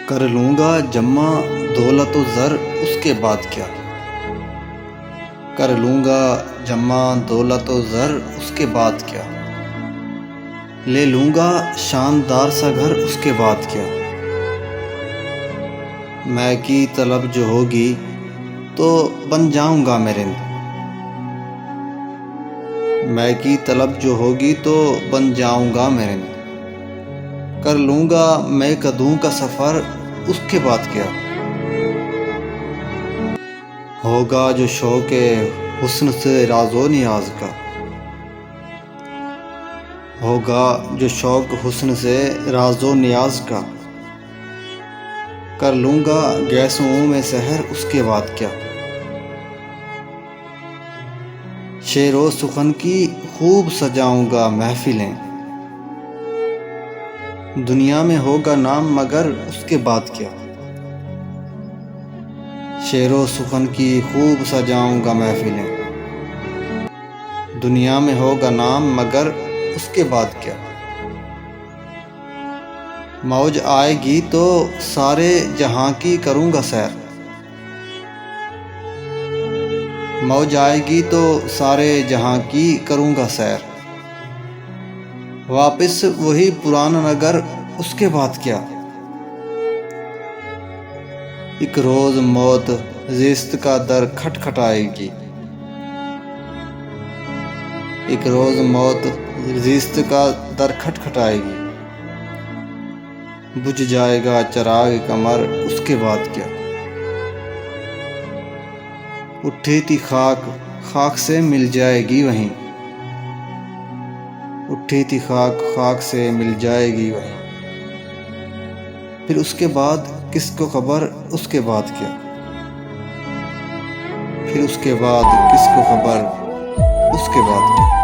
कर लूँगा जमा दौलत व ज़र उसके बाद क्या। कर लूँगा जमा दौलत व ज़र उसके बाद क्या। ले लूँगा शानदार सा घर उसके बाद क्या। मैं की तलब जो होगी तो बन जाऊँगा मैं रिंद। मैं की तलब जो होगी तो बन जाऊँगा मैं रिंद। कर लूँगा मैं कदूं का सफ़र उसके बाद क्या। होगा जो शौक़े हुस्न से राज़ो नियाज़ का। होगा जो शौक़ हुस्न से राज़ो नियाज़ का। कर लूँगा गैसों में सहर उसके बाद क्या। शेरो सुखन की खूब सजाऊँगा महफ़िलें। दुनिया में होगा नाम मगर उसके बाद क्या। शेरो सुखन की खूब सजाऊँगा महफ़िलें। दुनिया में होगा नाम मगर उसके बाद क्या। मौज आएगी तो सारे जहां की करूँगा सैर। मौज आएगी तो सारे जहां की करूँगा सैर। वापस वही पुराना नगर उसके बाद क्या। एक रोज़ मौत ज़िस्त का दर खटखटाएगी। एक रोज़ मौत ज़िस्त का दर खटखटाएगी। बुझ जाएगा चिराग कमर उसके बाद क्या। उठी थी खाक खाक से मिल जाएगी वहीं। उठी थी खाक खाक से मिल जाएगी वहीं। फिर उसके बाद किसको खबर उसके बाद क्या। फिर उसके बाद किसको खबर उसके बाद क्या।